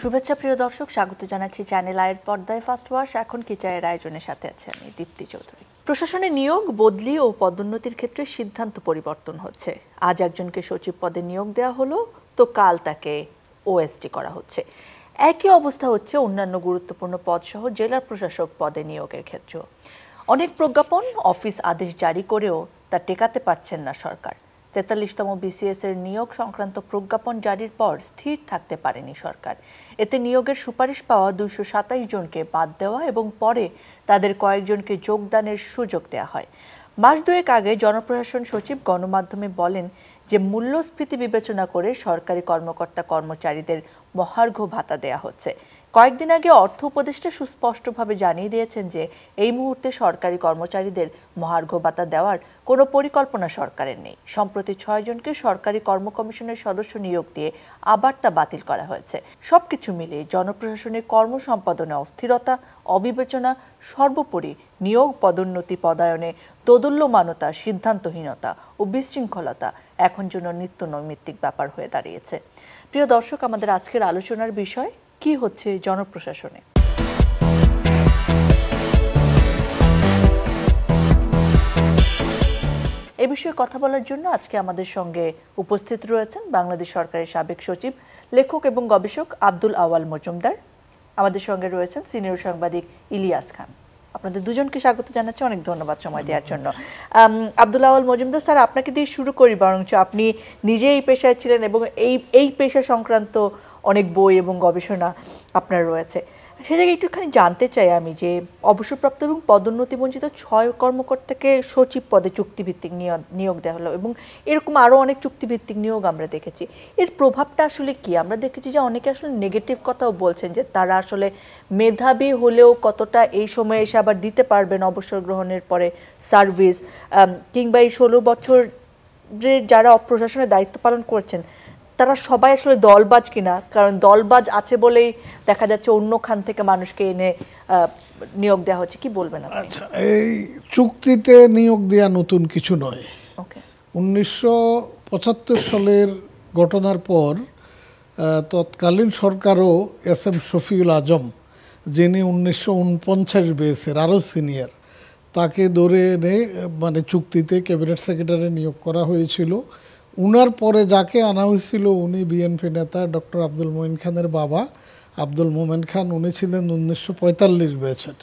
শুভেচ্ছা প্রিয় দর্শক, স্বাগত জানাচ্ছি চ্যানেল আইয়ের পর্দায় ফার্স্ট ওয়াশ। এখন কি চায়ের আয়োজনের সাথে আছে আমি দীপ্তি চৌধুরী। প্রশাসনে নিয়োগ, বদলি ও পদোন্নতির ক্ষেত্রে সিদ্ধান্ত পরিবর্তন হচ্ছে। আজ একজনকে সচিব পদে নিয়োগ দেওয়া হলো, তো কাল তাকে ওএসডি করা হচ্ছে। একই অবস্থা হচ্ছে অন্যান্য গুরুত্বপূর্ণ পদসহ জেলা প্রশাসক পদে নিয়োগের ক্ষেত্রেও। অনেক প্রজ্ঞাপন, অফিস আদেশ জারি করেও তা টেকাতে পারছেন না সরকার। ৪৩তম বিসিএস এর নিয়োগ সংক্রান্ত প্রজ্ঞাপন জারির পর স্থির থাকতে পারেনি সরকার। এতে নিয়োগের সুপারিশ পাওয়া ২২৭ জনকে বাদ দেওয়া এবং পরে তাদের কয়েকজনকে যোগদানের সুযোগ দেওয়া হয়। মাস দুয়েক আগে জনপ্রশাসন সচিব গণমাধ্যমে বলেন যে মূল্যস্ফীতি বিবেচনা করে সরকারি কর্মকর্তা কর্মচারীদের মহার্ঘ ভাতা দেয়া হচ্ছে। কয়েকদিন আগে অর্থ উপদেষ্টা সুস্পষ্টভাবে জানিয়ে দিয়েছেন যে এই মুহূর্তে সরকারি কর্মচারীদের মহার্ঘ ভাতা দেওয়ার কোনো পরিকল্পনা সরকারের নেই। সম্প্রতি ৬ জনকে সরকারি কর্ম কমিশনের সদস্য নিয়োগ দিয়ে আবার তা বাতিল করা হয়েছে। সবকিছু মিলিয়ে জনপ্রশাসনের কর্ম সম্পাদনে অস্থিরতা, অবিবেচনা, সর্বোপরি নিয়োগ, পদোন্নতি, পদায়নে দোদুল্যমানতা, সিদ্ধান্তহীনতা ও বিশৃঙ্খলতা এখন যেন নিত্য নৈমিত্তিক ব্যাপার হয়ে দাঁড়িয়েছে। প্রিয় দর্শক, আমাদের আজকের আলোচনার বিষয় কি হচ্ছে জনপ্রশাসনে। এ বিষয়ে কথা বলার জন্য আজকে আমাদের সঙ্গে উপস্থিত রয়েছেন বাংলাদেশ সরকারের সাবেক সচিব, লেখক এবং গবেষক আব্দুল আওয়াল মজুমদার। আমাদের সঙ্গে রয়েছেন সিনিয়র সাংবাদিক ইলিয়াস খান। আপনাদের দুজনকে স্বাগত জানাচ্ছি, অনেক ধন্যবাদ সময় দেওয়ার জন্য। আব্দুল আওয়াল মজুমদার স্যার, আপনাকে দিয়ে শুরু করি বরঞ্চ। আপনি নিজে এই পেশায় ছিলেন এবং এই পেশা সংক্রান্ত অনেক বই এবং গবেষণা আপনার রয়েছে। সে জায়গায় একটুখানি জানতে চাই আমি যে অবসরপ্রাপ্ত এবং পদোন্নতি বঞ্চিত ৬ কর্মকর্তাকে সচিব পদে চুক্তিভিত্তিক নিয়োগ দেওয়া হলো এবং এরকম আরও অনেক চুক্তিভিত্তিক নিয়োগ আমরা দেখেছি। এর প্রভাবটা আসলে কি? আমরা দেখেছি যে অনেকে আসলে নেগেটিভ কথাও বলছেন যে তারা আসলে মেধাবী হলেও কতটা এই সময়ে এসে আবার দিতে পারবেন অবসর গ্রহণের পরে সার্ভিস, কিংবা এই ১৬ বছর যারা প্রশাসনের দায়িত্ব পালন করছেন তারা সবাই আসলে দলবাজ কিনা। কারণ দলবাজ আছে বলেই দেখা যাচ্ছে অন্য খান থেকে মানুষকে এনে নিয়োগ দেওয়া হচ্ছে। কি বলবেন আপনি? আচ্ছা, এই চুক্তিতে নিয়োগ দেওয়া নতুন কিছু নয়। ১৯৭৫ সালের ঘটনার পর তৎকালীন সরকারও এস এম শফিউল আজম, যিনি ১৯৪৯ বেসের আরও সিনিয়র, তাকে ধরে এনে চুক্তিতে ক্যাবিনেট সেক্রেটারি নিয়োগ করা হয়েছিল। উনার পরে যাকে আনা হয়েছিল উনি বিএনপি নেতা ডক্টর আব্দুল মোমেন খানের বাবা আব্দুল মোমেন খান। উনি ছিলেন ১৯৪৫ ব্যাচের।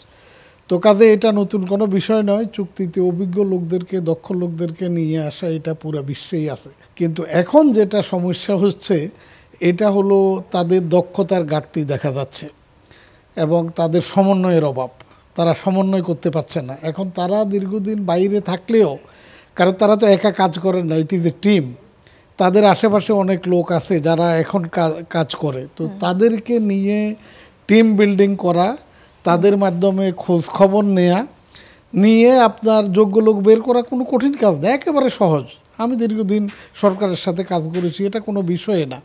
তো কাজে এটা নতুন কোনো বিষয় নয়। চুক্তিতে অভিজ্ঞ লোকদেরকে, দক্ষ লোকদেরকে নিয়ে আসা এটা পুরো বিশ্বেই আছে। কিন্তু এখন যেটা সমস্যা হচ্ছে এটা হলো তাদের দক্ষতার ঘাটতি দেখা যাচ্ছে এবং তাদের সমন্বয়ের অভাব। তারা সমন্বয় করতে পারছে না। এখন তারা দীর্ঘদিন বাইরে থাকলেও, কারণ তারা তো একা কাজ করেন না, ইট ইজ এ টিম। তাদের আশেপাশে অনেক লোক আছে যারা এখন কাজ করে। তো তাদেরকে নিয়ে টিম বিল্ডিং করা, তাদের মাধ্যমে খোঁজ খবর নিয়ে আপনার যোগ্য লোক বের করা কোনো কঠিন কাজ না, একেবারে সহজ। আমি দীর্ঘদিন সরকারের সাথে কাজ করেছি, এটা কোনো বিষয় না।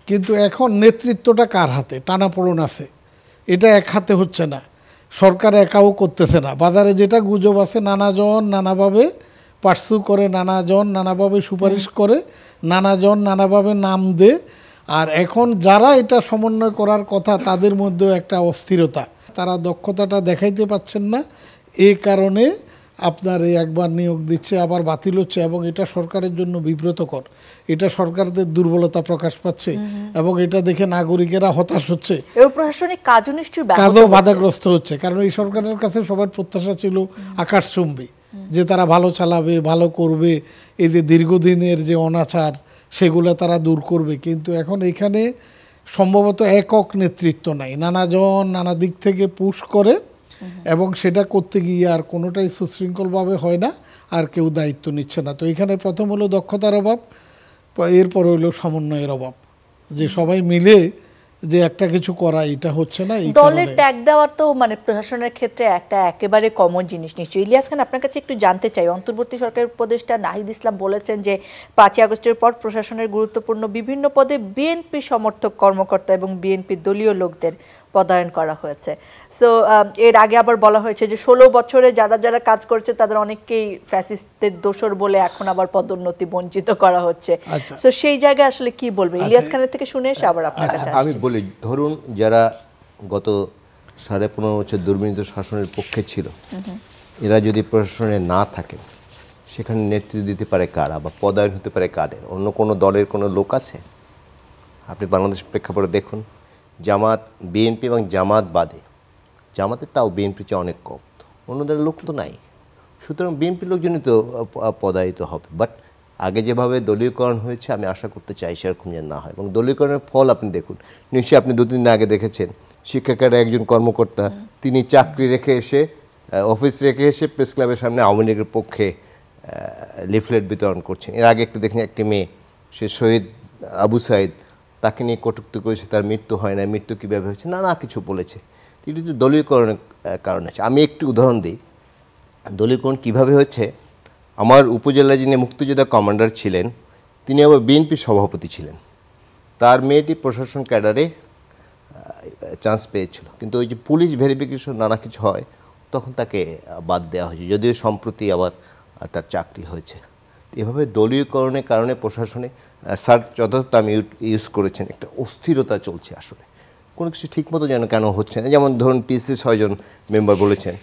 কিন্তু এখন নেতৃত্বটা কার হাতে? টানাপোড়েন আছে, এটা এক হাতে হচ্ছে না। সরকার একাও করতেছে না। বাজারে যেটা গুজব আছে, নানাজন নানাভাবে পার্সু করে, নানাজন নানাভাবে সুপারিশ করে, নানাজন নানাভাবে নাম দেয়। আর এখন যারা এটা সমন্বয় করার কথা তাদের মধ্যেও একটা অস্থিরতা, তারা দক্ষতাটা দেখাইতে পাচ্ছেন না। এই কারণে আপনার এই একবার নিয়োগ দিচ্ছে, আবার বাতিল হচ্ছে এবং এটা সরকারের জন্য বিব্রতকর। এটা সরকারদের দুর্বলতা প্রকাশ পাচ্ছে এবং এটা দেখে নাগরিকেরা হতাশ হচ্ছে, প্রশাসনিক কাজও বাধাগ্রস্ত হচ্ছে। কারণ এই সরকারের কাছে সবার প্রত্যাশা ছিল আকাশচুম্বী, যে তারা ভালো চালাবে, ভালো করবে, এই যে দীর্ঘদিনের যে অনাচার সেগুলো তারা দূর করবে। কিন্তু এখন এখানে সম্ভবত একক নেতৃত্ব নাই, নানাজন নানা দিক থেকে পুশ করে এবং সেটা করতে গিয়ে আর কোনোটাই সুশৃঙ্খলভাবে হয় না, আর কেউ দায়িত্ব নিচ্ছে না। তো এখানে প্রথম হলো দক্ষতার অভাব, এরপর হলো সমন্বয়ের অভাব, যে সবাই মিলে যে একটা কিছু করা, এটা হচ্ছে না। দলের ট্যাগ দেওয়ার তো প্রশাসনের ক্ষেত্রে একটা একেবারে কমন জিনিস নিশ্চয়ই। ইলিয়াস খান, আপনার কাছে একটু জানতে চাই, অন্তর্বর্তী সরকারের উপদেষ্টা নাহিদ ইসলাম বলেছেন যে ৫ই আগস্টের পর প্রশাসনের গুরুত্বপূর্ণ বিভিন্ন পদে বিএনপি সমর্থক কর্মকর্তা এবং বিএনপি দলীয় লোকদের পদায়ন করা হয়েছে। সো এর আগে আবার বলা হয়েছে যে 16 বছরে যারা যারা কাজ করছে তাদের অনেককেই ফ্যাসিস্টদের দোসর বলে এখন আবার পদোন্নতি বঞ্চিত করা হচ্ছে। সো সেই জায়গায় আসলে কি বলবে? ইলিয়াস খানের থেকে শুনে এসে আবার আপনার কাছে আমি বলি, ধরুন যারা গত 15.5 বছর দুর্নীতি শাসনের পক্ষে ছিল, এরা যদি প্রশাসনে না থাকেন, সেখানে নেতৃত্ব দিতে পারে কারা বা পদায়ন হতে পারে কাদের? অন্য কোনো দলের কোনো লোক আছে? আপনি বাংলাদেশের প্রেক্ষাপটে দেখুন, জামাত, বিএনপি এবং জামাত বাদে, জামাতের তাও বিএনপির চেয়ে অনেক কম, অন্য দলের লোক তো নাই। সুতরাং বিএনপির লোকজনই তো পদায়িত হবে। বাট আগে যেভাবে দলীয়করণ হয়েছে, আমি আশা করতে চাই সেরকম যেন না হয়। এবং দলীয়করণের ফল আপনি দেখুন, নিশ্চয়ই আপনি 2-3 দিন আগে দেখেছেন, শিক্ষকের একজন কর্মকর্তা তিনি চাকরি রেখে এসে, অফিস রেখে এসে প্রেস ক্লাবের সামনে আওয়ামী লীগের পক্ষে লিফলেট বিতরণ করছেন। এর আগে দেখেন একটি মেয়ে, সে শহীদ আবু সাইদ, তাকে নিয়ে কটূক্তি করেছে, তার মৃত্যু হয় না, মৃত্যু কীভাবে হয়েছে, নানা কিছু বলেছে। এটি তো দলীয়করণের কারণে হচ্ছে। আমি একটু উদাহরণ দিই, দলীয়করণ কীভাবে হচ্ছে। আমার উপজেলায় যিনি মুক্তিযোদ্ধা কমান্ডার ছিলেন, তিনি আবার বিএনপির সভাপতি ছিলেন। তার মেয়েটি প্রশাসন ক্যাডারে চান্স পেয়েছিল, কিন্তু ওই যে পুলিশ ভেরিফিকেশন নানা কিছু হয়, তখন তাকে বাদ দেওয়া হয়েছে, যদিও সম্প্রতি আবার তার চাকরি হয়েছে। এভাবে দলীয়করণের কারণে প্রশাসনে স্যার যথাযথ আমি ইউজ করেছেন, একটা অস্থিরতা চলছে। আসলে কোনো কিছু ঠিকমতো যেন কেন হচ্ছে না। যেমন ধরুন পিসি 6 জন মেম্বার বলেছেন,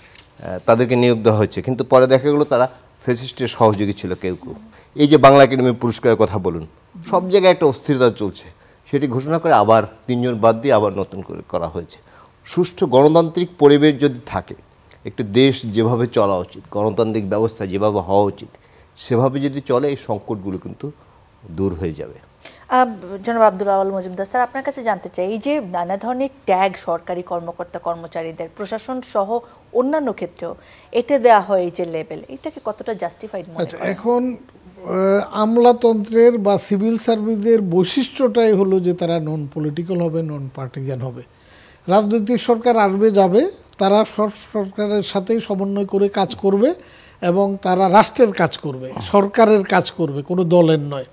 তাদেরকে নিয়োগ দেওয়া হয়েছে, কিন্তু পরে দেখা গেলো তারা ফ্যাসিস্টের সহযোগী ছিল কেউ কেউ। এই যে বাংলা একাডেমি পুরস্কারের কথা বলুন, সব জায়গায় একটা অস্থিরতা চলছে। সেটি ঘোষণা করে আবার 3 জন বাদ দিয়ে আবার নতুন করে করা হয়েছে। সুষ্ঠু গণতান্ত্রিক পরিবেশ যদি থাকে, একটি দেশ যেভাবে চলা উচিত, গণতান্ত্রিক ব্যবস্থা যেভাবে হওয়া উচিত, সেভাবে যদি চলে, এই সংকটগুলো কিন্তু দূর হয়ে যাবে। জনাব আব্দুল আউয়াল মজুমদার স্যার, আপনার কাছে জানতে চাই, এই যে নানা ধরনের ট্যাগ সরকারি কর্মকর্তা কর্মচারীদের, প্রশাসন সহ অন্যান্য ক্ষেত্রেও এটা দেওয়া হয়, এই যে লেবেল, এটাকে কতটা জাস্টিফাইড মনে করেন? এখন আমলাতন্ত্রের বা সিভিল সার্ভিসের বৈশিষ্ট্যটাই হলো যে তারা নন পলিটিক্যাল হবে, নন পার্টিজান হবে। রাজনৈতিক সরকার আসবে যাবে, তারা সরকারের সাথেই সমন্বয় করে কাজ করবে এবং তারা রাষ্ট্রের কাজ করবে, সরকারের কাজ করবে, কোনো দলের নয়।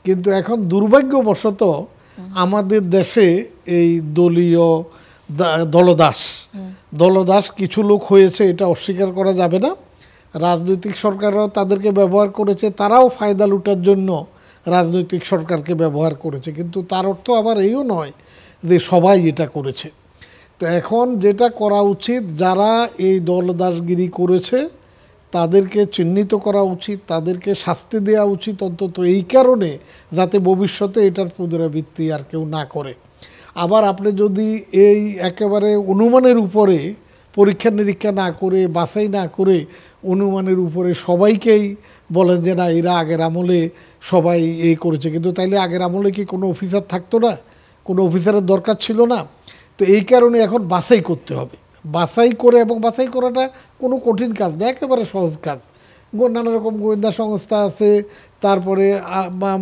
কিন্তু এখন দুর্ভাগ্যবশত আমাদের দেশে এই দলীয় দলদাস কিছু লোক হয়েছে, এটা অস্বীকার করা যাবে না। রাজনৈতিক সরকাররাও তাদেরকে ব্যবহার করেছে, তারাও ফায়দা লুটার জন্য রাজনৈতিক সরকারকে ব্যবহার করেছে। কিন্তু তার অর্থ আবার এইও নয় যে সবাই এটা করেছে। তো এখন যেটা করা উচিত, যারা এই দলদাসগিরি করেছে তাদেরকে চিহ্নিত করা উচিত, তাদেরকে শাস্তি দেওয়া উচিত, অন্তত এই কারণে যাতে ভবিষ্যতে এটার পুনরাবৃত্তি আর কেউ না করে। আবার আপনি যদি এই একেবারে অনুমানের উপরে পরীক্ষা নিরীক্ষা না করে, বাছাই না করে, অনুমানের উপরে সবাইকেই বলেন যে না এরা আগের আমলে সবাই এই করেছে, কিন্তু তাইলে আগের আমলে কি কোনো অফিসার থাকতো না? কোনো অফিসারের দরকার ছিল না? তো এই কারণে এখন বাছাই করতে হবে, বাছাই করে, এবং বাছাই করাটা কোনো কঠিন কাজ না, একেবারে সহজ কাজ। নানা রকম গোয়েন্দা সংস্থা আছে, তারপরে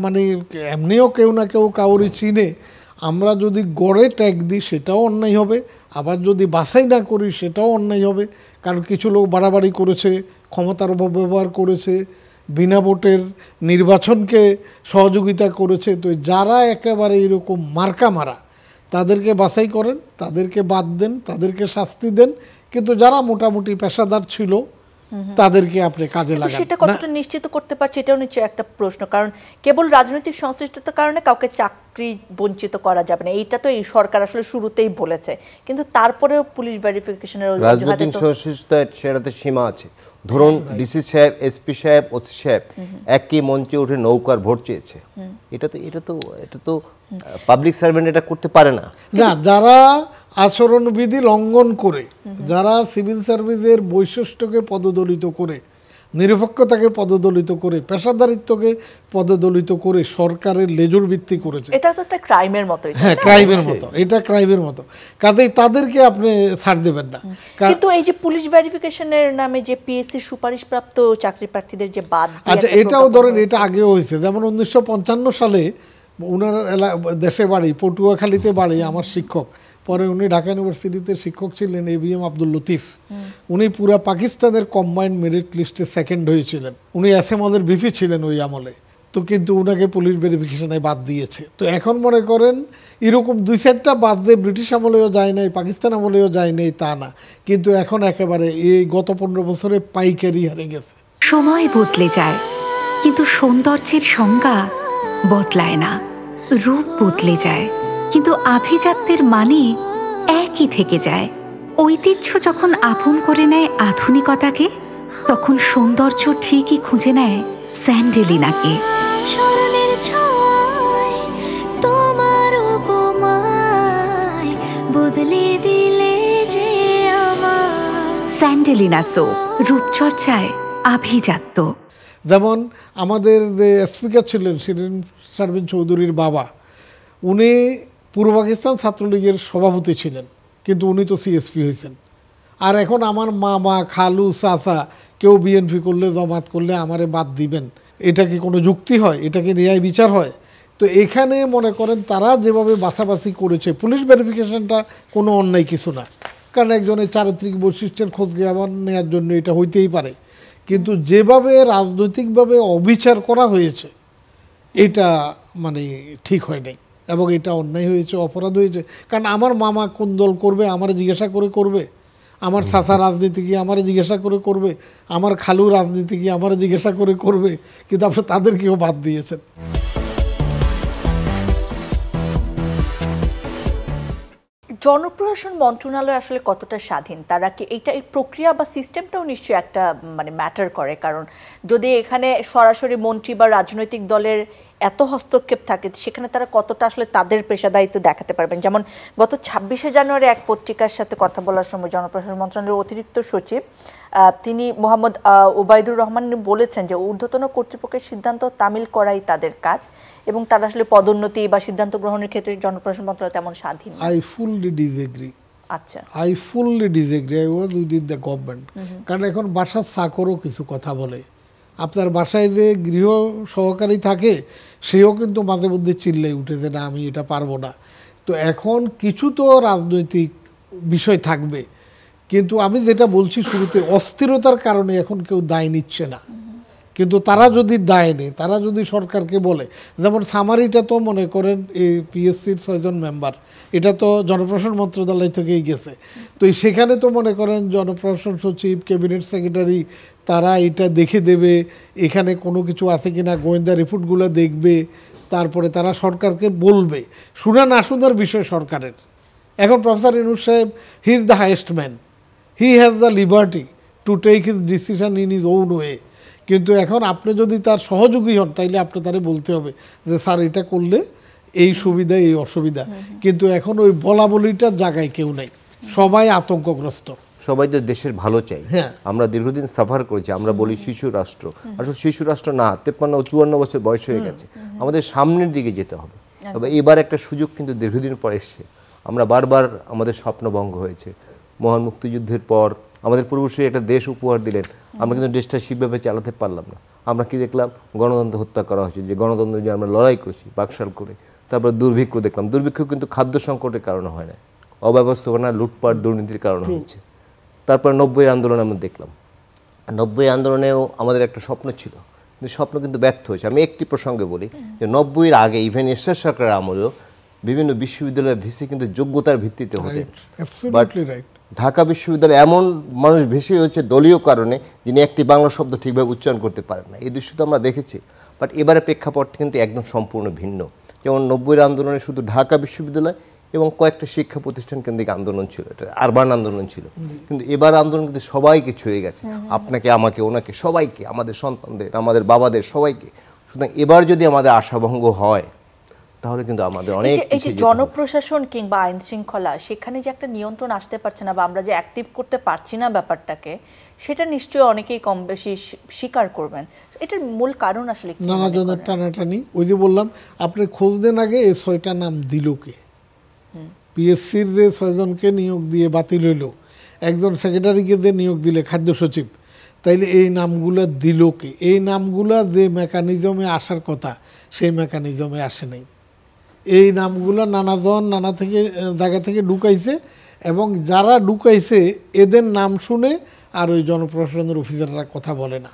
মানে এমনিও কেউ না কেউ কাউরি চিনে। আমরা যদি গড়ে ট্যাগ দিই সেটাও অন্যায় হবে, আবার যদি বাছাই না করি সেটাও অন্যায় হবে। কারণ কিছু লোক বাড়াবাড়ি করেছে, ক্ষমতার অপব্যবহার করেছে, বিনা ভোটের নির্বাচনকে সহযোগিতা করেছে। তো যারা একেবারে এরকম মার্কা মারা, তাদেরকে বাছাই করেন, তাদেরকে বাদ দেন, তাদেরকে শাস্তি দেন। কিন্তু যারা মোটামুটি পেশাদার ছিল তাদেরকে আপনি কাজে লাগান। সেটা কতটা নিশ্চিত করতে পারছে, এটাও নিশ্চয়ই একটা প্রশ্ন। কারণ কেবল রাজনৈতিক সংশ্লিষ্টতার কারণে কাউকে চাকরি বঞ্চিত করা যাবে না, এইটা তো এই সরকার আসলে শুরুতেই বলেছে। কিন্তু তারপরেও পুলিশ ভেরিফিকেশনের রাজনৈতিক সংশ্লিষ্টতা সেটাতে সীমা আছে। ধরুন ডিসি সাহেব, এসপি সাহেব, ওসি সাহেব একই মঞ্চে উঠে নৌকার ভোট চেয়েছে, এটা তো পাবলিক সার্ভেন্ট এটা করতে পারে না। যারা আচরণবিধি লঙ্ঘন করে, যারা সিভিল সার্ভিসের বৈশিষ্ট্যকে পদদলিত করে, নিরপেক্ষতাকে পদদলিত করে, পেশাদারিত্বকে পদদলিত করে সরকারের লেজুর ভিত্তি করেছে, এটা তো একটা ক্রাইমের মতো। হ্যাঁ, ক্রাইমের মতো, এটা ক্রাইমের মতো। কাজেই তাদেরকে আপনি ছাড় দেবেন না। কিন্তু এই যে পুলিশ ভেরিফিকেশনের নামে যে পিএসসি সুপারিশপ্রাপ্ত চাকরি প্রার্থীদের যে বাদ, আচ্ছা এটাও ধরেন, এটা আগেও হয়েছে। যেমন 1955 সালে উনার দেশে বাড়ি পটুয়াখালীতে বাড়ি, আমার শিক্ষক, পরে উনি ঢাকা ইউনিভার্সিটিতে শিক্ষক ছিলেন, ABM আব্দুল লতিফ। উনি পুরা পাকিস্তানের কম্বাইন্ড মেরিট লিস্টে সেকেন্ড হয়েছিলেন। উনি এসএমলের ভিপি ছিলেন ওই আমলে। তো কিন্তু ওনাকে পুলিশ ভেরিফিকেশনে বাদ দিয়েছে। তো এখন মনে করেন এরকম 2-4টা বাদ দিয়ে ব্রিটিশ আমলেও যায় নাই, পাকিস্তান আমলেও যায় নাই তা না, কিন্তু এখন একেবারে এই গত 15 বছরে পাইকারি হারে গেছে। সময় বদলে যায় কিন্তু সৌন্দর্যের সংজ্ঞা বদলায় না, রূপ বদলে যায় কিন্তু আভিজাত্যের মানে একই থেকে যায়। ঐতিহ্য যখন আপন করে নেয় আধুনিকতাকে, তখন সৌন্দর্য ঠিকই খুঁজে নেয় স্যান্ডেলিনাকে। স্মরণের ছোঁয়ায় তোমার উপমায় বদলে দিলে যে আমার। স্যান্ডেলিনা সো, রূপচর্চায় আভিজাত্য। যেমন আমাদের যে স্পিকার ছিলেন শিরিন শারমিন চৌধুরীর বাবা, উনি পূর্ব পাকিস্তান ছাত্রলীগের সভাপতি ছিলেন, কিন্তু উনি তো সিএসপি হয়েছেন। আর এখন আমার মামা, খালু, চাচা কেউ বিএনপি করলে, জামাত করলে আমারে বাদ দিবেন, এটা কি কোনো যুক্তি হয়? এটা কি ন্যায় বিচার হয়? তো এখানে মনে করেন তারা যেভাবে বাছাবাছি করেছে, পুলিশ ভেরিফিকেশনটা কোনো অন্যায় কিছু না, কারণ একজনের চারিত্রিক বৈশিষ্ট্যের খোঁজ নেওয়ার জন্য এটা হইতেই পারে, কিন্তু যেভাবে রাজনৈতিকভাবে অবিচার করা হয়েছে এটা মানে ঠিক হয় নাই, এবং এটা অন্যায় হয়েছে, অপরাধ হয়েছে। কারণ আমার মামা কোন দল করবে আমার জিজ্ঞাসা করে করবে, আমার চাচা রাজনীতি কি আমার জিজ্ঞাসা করে করবে, আমার খালু রাজনীতি কি আমার জিজ্ঞাসা করে করবে, কিন্তু আপনি তাদেরকেও বাদ দিয়েছেন। জনপ্রশাসন মন্ত্রণালয় আসলে কতটা স্বাধীন, তারা কি এই প্রক্রিয়া বা সিস্টেমটাও নিশ্চয়ই একটা মানে ম্যাটার করে, কারণ যদি এখানে সরাসরি মন্ত্রী বা রাজনৈতিক দলের এত হস্তক্ষেপ থাকে, সেখানে তারা কতটা আসলে তাদের পেশাদারিত্ব দেখাতে পারবেন। যেমন গত 26শে জানুয়ারি এক পত্রিকার সাথে কথা বলার সময় জনপ্রশাসন মন্ত্রণালয়ের অতিরিক্ত সচিব তিনি মোহাম্মদ ওবায়দুর রহমান বলেছেন যে ঊর্ধ্বতন কর্তৃপক্ষের সিদ্ধান্ত তামিল করাই তাদের কাজ, এবং তারা আসলে পদোন্নতি বা সিদ্ধান্ত গ্রহণের ক্ষেত্রে জনপ্রশাসন মন্ত্রণালয় তেমন স্বাধীন। I fully disagree. আচ্ছা, I fully disagree. I was with the government. কারণ এখন বাসার চাকরও কিছু কথা বলে, আপনার বাসায় যে গৃহ সহকারী থাকে সেও কিন্তু মাঝে মধ্যে চিল্লাই উঠে যে না আমি এটা পারবো না। তো এখন কিছু তো রাজনৈতিক বিষয় থাকবে, কিন্তু আমি যেটা বলছি শুরুতে, অস্থিরতার কারণে এখন কেউ দায় নিচ্ছে না, কিন্তু তারা যদি দায় নেই, তারা যদি সরকারকে বলে, যেমন সামারিটা তো মনে করেন এই পিএসসির 6 জন মেম্বার, এটা তো জনপ্রশাসন মন্ত্রণালয় থেকেই গেছে, তো সেখানে তো মনে করেন জনপ্রশাসন সচিব, ক্যাবিনেট সেক্রেটারি তারা এটা দেখে দেবে এখানে কোনো কিছু আছে কিনা, গোয়েন্দা রিপোর্টগুলো দেখবে, তারপরে তারা সরকারকে বলবে। শোনা না শোনার বিষয় সরকারের। এখন প্রফেসর ইউনূস সাহেব, he is the highest man, he has the liberty to take his decision in his own way, কিন্তু এখন আপনি যদি তার সহযোগী হন তাইলে আপনি তারে বলতে হবে যে স্যার এটা করলে এই সুবিধা এই অসুবিধা, কিন্তু এখন ওই বলা বলিটার জায়গায় কেউ নেই, সবাই আতঙ্কগ্রস্ত। সবাই তো দেশের ভালো চাই। হ্যাঁ, আমরা দীর্ঘদিন সাফার করেছি, আমরা বলি শিশু রাষ্ট্র, আসলে শিশু রাষ্ট্র না, 53-54 বছর বয়স হয়ে গেছে, আমাদের সামনের দিকে যেতে হবে। তবে এবার একটা সুযোগ কিন্তু দীর্ঘদিন পর এসছে। আমরা বারবার আমাদের স্বপ্নভঙ্গ হয়েছে। মহান মুক্তিযুদ্ধের পর আমাদের পূর্বসূরি একটা দেশ উপহার দিলেন, আমরা কিন্তু দেশটা ঠিকভাবে চালাতে পারলাম না। আমরা কি দেখলাম, গণতন্ত্র হত্যা করা হয়েছে, যে গণতন্ত্র যে আমরা লড়াই করেছি বাকশাল করে, তারপর দুর্ভিক্ষ দেখলাম। দুর্ভিক্ষ কিন্তু খাদ্য সংকটের কারণে হয় না, অব্যবস্থাপনা, লুটপাট, দুর্নীতির কারণে হয়েছে। তারপর 90 আন্দোলন আমরা দেখলাম। 90 আন্দোলনেও আমাদের একটা স্বপ্ন ছিল, কিন্তু স্বপ্ন কিন্তু ব্যর্থ হয়েছে। আমি একটি প্রসঙ্গে বলি যে 90-এর আগে ইভেন এরশাদ সরকারের আমলেও বিভিন্ন বিশ্ববিদ্যালয়ের ভিসি কিন্তু যোগ্যতার ভিত্তিতে হতে, বাট ঢাকা বিশ্ববিদ্যালয়ে এমন মানুষ ভেসে হচ্ছে দলীয় কারণে, যিনি একটি বাংলা শব্দ ঠিকভাবে উচ্চারণ করতে পারেন না। এই দৃশ্য তো আমরা দেখেছি, বাট এবারে প্রেক্ষাপটটা কিন্তু একদম সম্পূর্ণ ভিন্ন। যেমন 90-এর আন্দোলনে শুধু ঢাকা বিশ্ববিদ্যালয় এবং কয়েকটা শিক্ষা প্রতিষ্ঠান কেন্দ্রিক আন্দোলন ছিল, এটা আরবান আন্দোলন ছিল, কিন্তু এবার আন্দোলন কিন্তু সবাইকে ছুঁয়ে গেছে, আপনাকে, আমাকে, ওনাকে, সবাইকে, আমাদের সন্তানদের, আমাদের বাবাদের, সবাইকে। সুতরাং এবার যদি আমাদের আশাভঙ্গ হয় তাহলে কিন্তু আমাদের অনেক এই যে জনপ্রশাসন কিংবা আইন শৃঙ্খলা, সেখানে যে একটা নিয়ন্ত্রণ আসতে পারছে না বা আমরা যে অ্যাক্টিভ করতে পারছি না ব্যাপারটাকে, সেটা নিশ্চয়ই অনেকেই কম বেশি স্বীকার করবেন। এটার মূল কারণ আসলে কি? নানা জনের টানাটানি। ওই যে বললাম, আপনি খোঁজ দেন আগে এই 6টা নাম দিল কে? পিএসসির যে 6 জনকে নিয়োগ দিয়ে বাতিল হইল, একজন সেক্রেটারিকে দিয়ে নিয়োগ দিলে খাদ্য সচিব, তাইলে এই নামগুলো দিল কে? এই নামগুলো যে মেকানিজমে আসার কথা সেই মেকানিজমে আসে নাই। এই নামগুলো নানাজন নানা থেকে জায়গা থেকে ঢুকাইছে, এবং যারা ঢুকাইছে এদের নাম শুনে আর ওই জনপ্রশাসনের অফিসাররা কথা বলে না,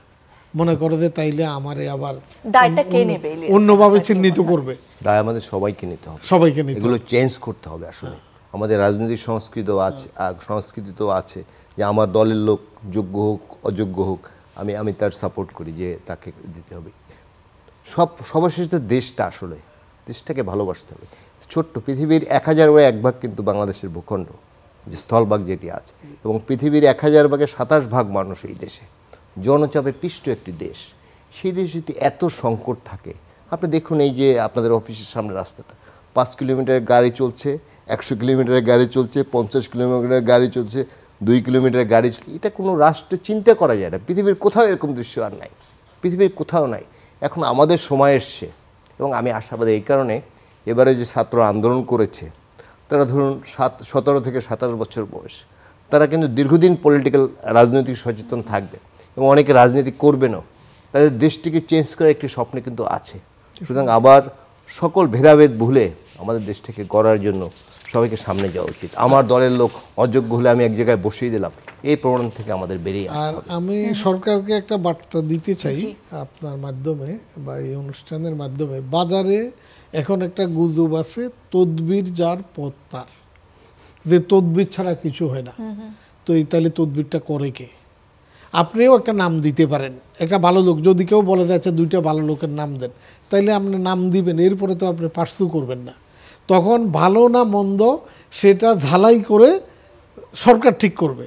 মনে করে যে তাইলে আমারে আবার দায়টা কে নেবে ইলিয়াস? অন্যভাবে চিহ্নিত করবে। দায় আমাদের সবাইকে নিতে হবে, সবাইকে নিতে এগুলো চেঞ্জ করতে হবে। আসলে আমাদের রাজনৈতিক সংস্কৃতি তো আছে যে আমার দলের লোক যোগ্য হোক অযোগ্য হোক আমি তার সাপোর্ট করি, যে তাকে দিতে হবে। সবার শেষে দেশটা, আসলে দেশটাকে ভালোবাসতে হবে। ছোট্ট পৃথিবীর 1001 ভাগ কিন্তু বাংলাদেশের ভূখণ্ড, যে স্থলভাগ যেটি আছে, এবং পৃথিবীর 1000 ভাগে 27 ভাগ মানুষ এই দেশে, জনচাপে পিষ্ট একটি দেশ। সেই দেশে যদি এত সংকট থাকে, আপনি দেখুন এই যে আপনাদের অফিসের সামনে রাস্তাটা 5 কিলোমিটারের গাড়ি চলছে, 100 কিলোমিটারের গাড়ি চলছে, 50 কিলোমিটারের গাড়ি চলছে, 2 কিলোমিটারের গাড়ি চলছে। এটা কোনো রাষ্ট্রে চিন্তা করা যায় না। পৃথিবীর কোথাও এরকম দৃশ্য আর নাই, পৃথিবীর কোথাও নাই। এখন আমাদের সময় এসছে, এবং আমি আশাবাদী এই কারণে, এবারে যে ছাত্র আন্দোলন করেছে তারা ধরুন 17 থেকে 27 বছর বয়স, তারা কিন্তু দীর্ঘদিন পলিটিক্যাল রাজনৈতিক সচেতন থাকবে এবং অনেকে রাজনীতি করবেনও। তাদের দেশটিকে চেঞ্জ করার একটি স্বপ্ন কিন্তু আছে। সুতরাং আবার সকল ভেদাভেদ ভুলে আমাদের দেশটাকে গড়ার জন্য সবাইকে সামনে যাওয়া উচিত। আমার দলের লোক অযোগ্য হলে আমি এক জায়গায় বসিয়ে দিলাম, এই প্রবণতা থেকে আমাদের বেরিয়ে আসতে আর হবে। আমি সরকারকে একটা বার্তা দিতে চাই আপনার মাধ্যমে বা এই অনুষ্ঠানের মাধ্যমে। বাজারে এখন একটা গুজব আছে, তদবির যার পথ তার, যে তদবির ছাড়া কিছু হয় না। তো এই তাহলে তদবিরটা করে কে? আপনিও একটা নাম দিতে পারেন, একটা ভালো লোক। যদি কেউ বলে যাচ্ছে 2টা ভালো লোকের নাম দেন, তাইলে আপনি নাম দিবেন, এরপরে তো আপনি পার্সু করবেন না। তখন ভালো না মন্দ সেটা ঝালাই করে সরকার ঠিক করবে।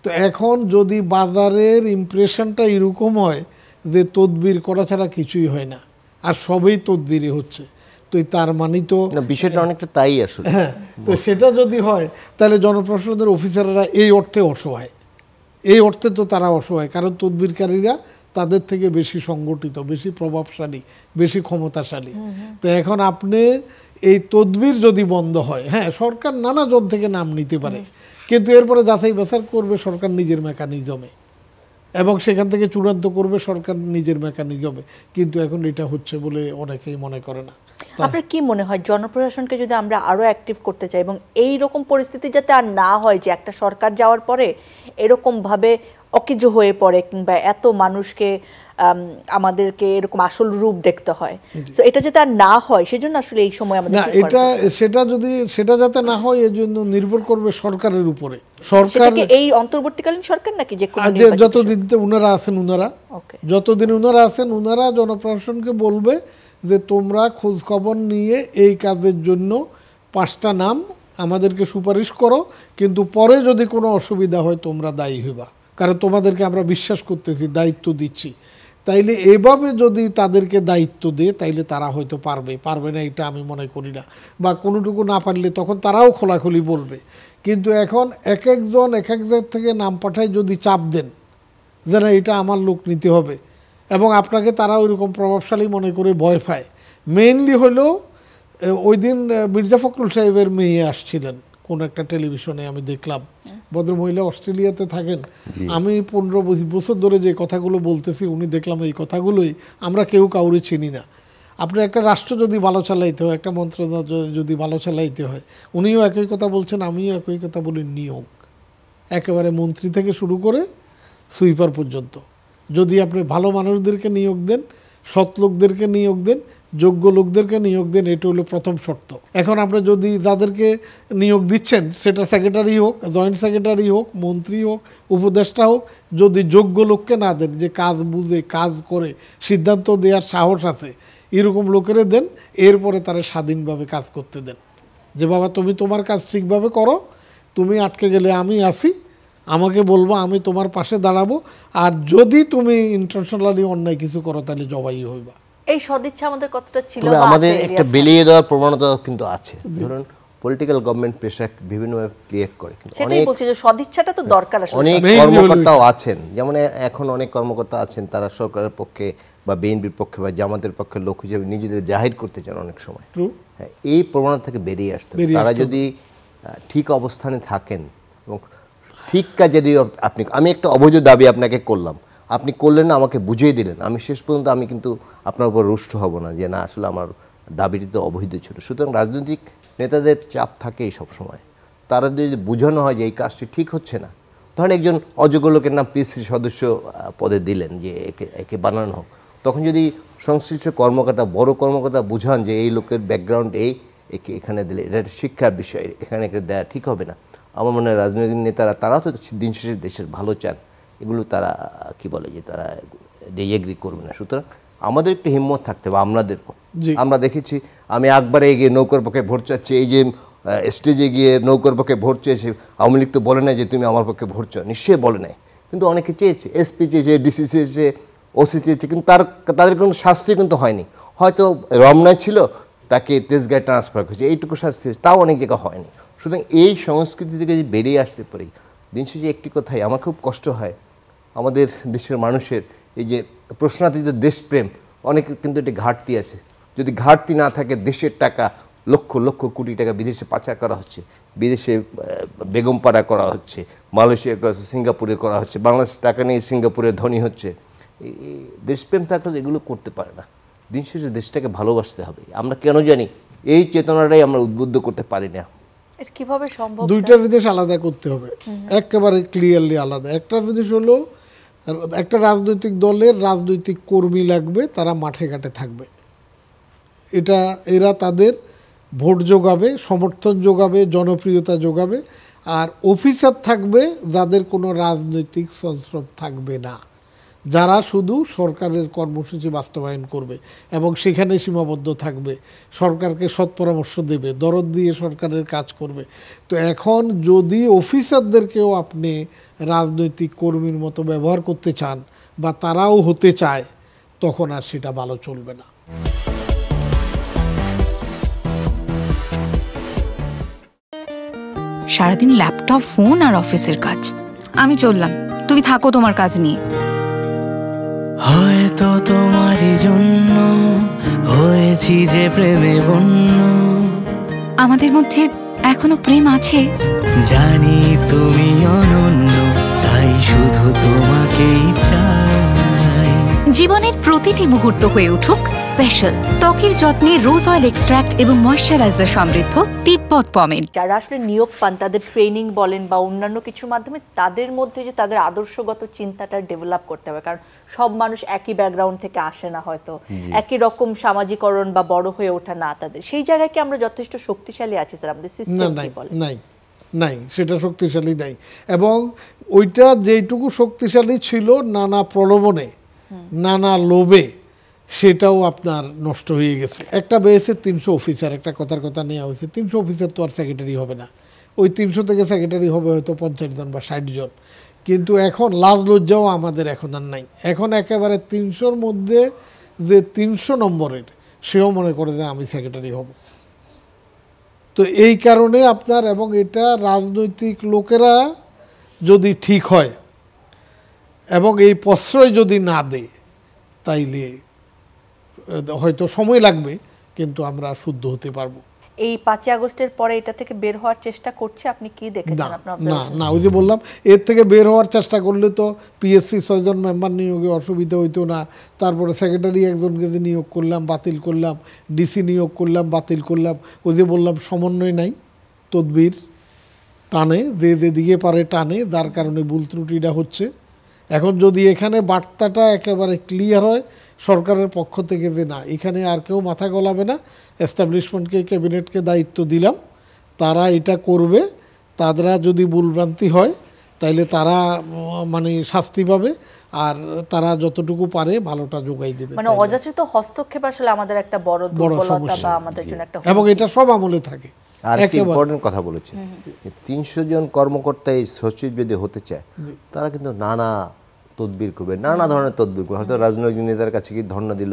তো এখন যদি বাজারের ইমপ্রেশনটা এরকম হয় যে তদবির করা ছাড়া কিছুই হয় না, আর সবই তদবিরে হচ্ছে, তো তার মানে তো বিষয়টা অনেকটা তাই আসলে। হ্যাঁ, তো সেটা যদি হয় তাহলে জনপ্রশাসনের অফিসাররা এই অর্থে অসহায়, এই অর্থে তো তারা অসহায়, কারণ তদবিরকারীরা তাদের থেকে বেশি সংগঠিত, বেশি প্রভাবশালী, বেশি ক্ষমতাশালী। তো এখন আপনি এই তদবির যদি বন্ধ হয়, হ্যাঁ সরকার নানা জন থেকে নাম নিতে পারে, কিন্তু এরপরে যাচাই বাছাই করবে সরকার নিজের মেকানিজমে, এবং সেখান থেকে চূড়ান্ত করবে সরকার নিজের মেকানিজমে। কিন্তু এখন এটা হচ্ছে বলে অনেকেই মনে করে না। আপনার কি মনে হয় জনপ্রশাসনকে যদি আমরা আরো অ্যাক্টিভ করতে চাই এবং এই রকম পরিস্থিতি যাতে আর না হয় যে একটা সরকার যাওয়ার পরে এরকম ভাবে অকেজো হয়ে পড়ে কিংবা এত মানুষকে আমাদেরকে এরকম আসল রূপ দেখতে হয়, তো এটা যাতে আর না হয় সেজন্য আসলে এই সময় আমাদের না, এটা সেটা যাতে না হয় এর জন্য নির্ভর করবে সরকারের উপরে। সরকার এই অন্তর্বর্তীকালীন সরকার নাকি যে কোনো যতদিন উনারা আছেন, যতদিন উনারা আছেন, উনারা জনপ্রশাসনকে বলবে যে তোমরা খোঁজ খবর নিয়ে এই কাজের জন্য 5টা নাম আমাদেরকে সুপারিশ করো, কিন্তু পরে যদি কোনো অসুবিধা হয় তোমরা দায়ী হইবা, কারণ তোমাদেরকে আমরা বিশ্বাস করতেছি, দায়িত্ব দিচ্ছি। তাইলে এভাবে যদি তাদেরকে দায়িত্ব দেয় তাইলে তারা হয়তো পারবে না এটা আমি মনে করি না, বা কোনোটুকু না পারলে তখন তারাও খোলাখুলি বলবে। কিন্তু এখন এক একজন এক এক জায়গা থেকে নাম পাঠায়, যদি চাপ দেন যে না এটা আমার লোক নিতে হবে, এবং আপনাকে তারা ওইরকম প্রভাবশালী মনে করে ভয় পায়। মেইনলি হলো ওই দিন মির্জা ফখরুল সাহেবের মেয়ে আসছিলেন কোন একটা টেলিভিশনে, আমি দেখলাম, ভদ্রমহিলা অস্ট্রেলিয়াতে থাকেন। আমি 15 বছর ধরে যে কথাগুলো বলতেছি, উনি দেখলাম এই কথাগুলোই আমরা কেউ কাউরে চিনি না। আপনার একটা রাষ্ট্র যদি ভালো চালাইতে হয়, একটা মন্ত্রণালয় যদি ভালো চালাইতে হয়, উনিও একই কথা বলছেন, আমিও একই কথা বলি। নিয়োগ একেবারে মন্ত্রী থেকে শুরু করে সুইপার পর্যন্ত, যদি আপনি ভালো মানুষদেরকে নিয়োগ দেন, সৎ লোকদেরকে নিয়োগ দেন, যোগ্য লোকদেরকে নিয়োগ দেন, এটা হলো প্রথম শর্ত। এখন আপনি যদি যাদেরকে নিয়োগ দিচ্ছেন সেটা সেক্রেটারি হোক, জয়েন্ট সেক্রেটারি হোক, মন্ত্রী হোক, উপদেষ্টা হোক, যদি যোগ্য লোককে না দেন, যে কাজ বুঝে কাজ করে সিদ্ধান্ত দেওয়ার সাহস আছে, এরকম লোকেরা দেন। এরপরে তারা স্বাধীনভাবে কাজ করতে দেন, যে বাবা তুমি তোমার কাজ ঠিকভাবে করো, তুমি আটকে গেলে আমি আসি, আমাকে বলবো, আমি তোমার পাশে দাঁড়াবো, আর যদি তুমি ইন্টারন্যাশনালি অন্যায় কিছু করো তাহলে জবাই হইবা। এই সদিচ্ছা আমাদের কতটা ছিল? আমাদের একটা বেলিয়ে দেওয়ার প্রবণতা কিন্তু আছে। ধরুন পলিটিক্যাল গভর্নমেন্ট প্রেশার বিভিন্নভাবে ক্রিয়েট করে, কিন্তু সেটাই বলছি যে সদিচ্ছাটা তো দরকার। অনেক কর্মকর্তাও আছেন, যেমন এখন অনেক কর্মকর্তা আছেন তারা সরকারের পক্ষে বা বিএনপির পক্ষে বা জামাতের পক্ষে লোক হিসেবে নিজেদের জাহির করতে চান অনেক সময়। হ্যাঁ, এই প্রবণতা থেকে বেরিয়ে আসতে হবে। তারা যদি ঠিক অবস্থানে থাকেন এবং ঠিক কাজ, যদি আমি একটা অবৈধ দাবি আপনাকে করলাম, আপনি করলেন না, আমাকে বুঝিয়ে দিলেন, আমি শেষ পর্যন্ত আমি কিন্তু আপনার উপর রুষ্ট হব না যে না আসলে আমার দাবিটি তো অবৈধ ছিল। সুতরাং রাজনৈতিক নেতাদের চাপ থাকেই সবসময়, তারা যদি বোঝানো হয় যে এই কাজটি ঠিক হচ্ছে না, ধরেন একজন অযোগ্য লোকের নাম পিএসসি সদস্য পদে দিলেন যে একে বানানো হোক, তখন যদি সংশ্লিষ্ট কর্মকর্তা বড় কর্মকর্তা বুঝান যে এই লোকের ব্যাকগ্রাউন্ড একে এখানে দিলে এটা একটা শিক্ষার বিষয়, এখানে একে দেওয়া ঠিক হবে না। আমার মনে হয় রাজনৈতিক নেতারা তারাও তো দিন শেষে দেশের ভালো চান, এগুলো তারা কি বলে যে তারা এগ্রি করবে না। সুতরাং আমাদের একটু হিম্মত থাকতে হবে আপনাদেরও। আমরা দেখেছি, আমি একবারে গিয়ে নৌকার পক্ষে ভোট চাচ্ছি, এই যে স্টেজে গিয়ে নৌকার পক্ষে ভোট চেয়েছে, আওয়ামী লীগ তো বলে নাই যে তুমি আমার পক্ষে ভোট চাও, নিশ্চয়ই বলে নাই, কিন্তু অনেকে চেয়েছে, এসপি চেয়েছে, ডিসি চেয়েছে, ওসি চেয়েছে, কিন্তু তাদের কোনো শাস্তি কিন্তু হয়নি। হয়তো রমনায় ছিল, তাকে তেজগাঁয়ে ট্রান্সফার করেছে, এইটুকু শাস্তি হয়েছে, তাও অনেক জায়গায় হয়নি। সুতরাং এই সংস্কৃতি থেকে যে বেরিয়ে আসতে পারি, দিন শেষে একটি কথাই আমার খুব কষ্ট হয়, আমাদের দেশের মানুষের এই যে প্রশ্নাতীত দেশপ্রেম, অনেকের কিন্তু এটি ঘাটতি আছে। যদি ঘাটতি না থাকে, দেশের টাকা লক্ষ লক্ষ কোটি টাকা বিদেশে পাচার করা হচ্ছে, বিদেশে বেগমপাড়া করা হচ্ছে, মালয়েশিয়া করা হচ্ছে, সিঙ্গাপুরে করা হচ্ছে, বাংলাদেশ টাকা নিয়ে সিঙ্গাপুরে ধনী হচ্ছে। এই দেশপ্রেম থাকলে এগুলো করতে পারে না। দিন শেষে দেশটাকে ভালোবাসতে হবে। আমরা কেন জানি এই চেতনাটাই আমরা উদ্বুদ্ধ করতে পারি না। কিভাবে সম্ভব? দুইটা জিনিস আলাদা করতে হবে, একেবারে ক্লিয়ারলি আলাদা। একটা জিনিস হলো, একটা রাজনৈতিক দলের রাজনৈতিক কর্মী লাগবে, তারা মাঠে ঘাটে থাকবে, এরা তাদের ভোট যোগাবে, সমর্থন যোগাবে, জনপ্রিয়তা যোগাবে। আর অফিসার থাকবে যাদের কোনো রাজনৈতিক সংস্রব থাকবে না, যারা শুধু সরকারের কর্মসূচি বাস্তবায়ন করবে এবং সেখানে সীমাবদ্ধ থাকবে, সরকারকে সৎ পরামর্শ দেবে, দরদ দিয়ে সরকারের কাজ করবে। তো এখন যদি অফিসারদেরকেও আপনি রাজনৈতিক কর্মীর মতো ব্যবহার করতে চান বা তারাও হতে চায়, তখন আর সেটা ভালো চলবে না। সারাদিন ল্যাপটপ, ফোন আর অফিসের কাজ। আমি চললাম, তুমি থাকো তোমার কাজ নিয়ে। হয়তো তোমারই জন্য হয়েছি যে প্রেমে বন্য। আমাদের মধ্যে এখনো প্রেম আছে, জানি তুমি অনন্য, তাই শুধু তোমাকেই চাই। জীবনের প্রতিটি মুহূর্ত হয়ে উঠুক স্পেশাল। ত্বকের যত্নে রোজ অয়েল এক্সট্রাক্ট এবং ময়শ্চারাইজার সমৃদ্ধ তিব্বত পমেড। যারা আসলে নিয়োগ পান, তাদের ট্রেনিং বলেন বা অন্যান্য কিছুর মাধ্যমে তাদের মধ্যে যে তাদের আদর্শগত চিন্তাটা ডেভেলপ করতে হবে, কারণ সব মানুষ একই ব্যাকগ্রাউন্ড থেকে আসে না, হয়তো একই রকম সামাজিকরণ বা বড় হয়ে ওঠা না তাদের। সেই জায়গায় কি আমরা যথেষ্ট শক্তিশালী আছি স্যার? আমাদের সিস্টেম কি বলে? নাই, সেটা শক্তিশালী নাই। এবং ওইটা যেইটুকু শক্তিশালী ছিল নানা প্রলোভনে, নানা লোভে, সেটাও আপনার নষ্ট হয়ে গেছে। একটা বেয়েছে 300 অফিসার, একটা কথার কথা নেওয়া হয়েছে, 300 অফিসার তো আর সেক্রেটারি হবে না, ওই 300 থেকে সেক্রেটারি হবে হয়তো 50 জন বা 60 জন। কিন্তু এখন লাজ লজ্জাও আমাদের এখন আর নাই। এখন একেবারে 300-র মধ্যে যে 300 নম্বরের, সেও মনে করে যে আমি সেক্রেটারি হব। তো এই কারণে আপনার, এবং এটা রাজনৈতিক লোকেরা যদি ঠিক হয় এবং এই প্রশ্রয় যদি না দেয়, তাইলে হয়তো সময় লাগবে, কিন্তু আমরা শুদ্ধ হতে পারবো। এই 5ই আগস্টের পরে এটা থেকে বের হওয়ার চেষ্টা করছে, আপনি কি দেখেছেন? না, ওই যে বললাম, এর থেকে বের হওয়ার চেষ্টা করলে তো পিএসসি 6 জন মেম্বার নিয়োগে অসুবিধা হইতো না। তারপরে সেক্রেটারি একজনকে যে নিয়োগ করলাম, বাতিল করলাম, ডিসি নিয়োগ করলাম, বাতিল করলাম। ওই যে বললাম, সমন্বয় নাই, তদবির টানে, যে যেদিকে পারে টানে, যার কারণে ভুল ত্রুটিটা হচ্ছে। এখন যদি এখানে বার্তাটা একেবারে ক্লিয়ার হয় সরকারের পক্ষ থেকে যে না, এখানে আর কেউ মাথা গলাবে না, এস্টাবলিশমেন্টকে, ক্যাবিনেটকে দায়িত্ব দিলাম, তারা এটা করবে, তারা যদি ভুলভ্রান্তি হয় তাইলে তারা মানে শাস্তি পাবে, আর তারা যতটুকু পারে ভালোটা যোগাই দেবে। মানে অযাচিত হস্তক্ষেপ আসলে আমাদের একটা বড় দুর্বলতা বা আমাদের জন্য একটা, এবং এটা সব আমলে থাকে। আর একটা ইম্পর্টেন্ট কথা বলেছেন, 300 জন কর্মকর্তা এই সচিব যদি হতে চায়, তারা কিন্তু নানা তদবির করবে, নানা ধরনের তদবির করবে। হয়তো রাজনৈতিক নেতার কাছে কি ধর্ণা দিল,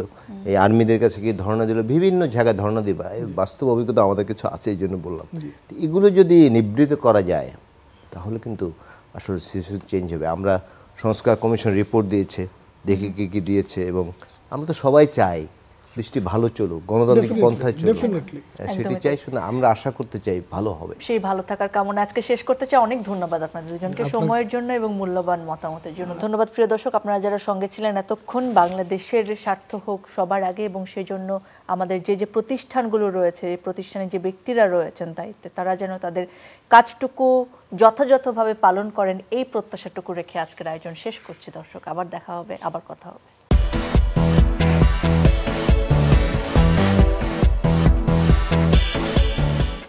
এই আর্মিদের কাছে কি ধর্ণা দিল, বিভিন্ন জায়গায় ধর্ণা দিবা। এই বাস্তব অভিজ্ঞতা আমাদের কিছু আছে, এই জন্য বললাম। এগুলো যদি নিবৃত্ত করা যায়, তাহলে কিন্তু আসলে সিচুয়েশন চেঞ্জ হবে। আমরা সংস্কার কমিশন রিপোর্ট দিয়েছে, দেখি কি কি দিয়েছে, এবং আমরা তো সবাই চাই দেশটি ভালো চলুক, গণতান্ত্রিক Definitely, পন্থায় চলুক। definitely. সেটি একদমই চাই, শুনে আমরা আশা করতে চাই ভালো হবে। সেই ভালো থাকার কামনা আজকে শেষ করতে চাই। অনেক ধন্যবাদ আপনাদের দুজনকে সময়ের জন্য এবং মূল্যবান মতামতের জন্য। ধন্যবাদ প্রিয় দর্শক, আপনারা যারা সঙ্গে ছিলেন এতক্ষণ। বাংলাদেশের স্বার্থ হোক সবার আগে, এবং সেই জন্য আমাদের যে যে প্রতিষ্ঠানগুলো রয়েছে, এই প্রতিষ্ঠানে যে ব্যক্তিরা রয়েছেন দায়িত্বে, তারা যেন তাদের কাজটুকু যথাযথভাবে পালন করেন, এই প্রত্যাশাটুকু রেখে আজকের আয়োজন শেষ করছি দর্শক। আবার দেখা হবে, আবার কথা হবে।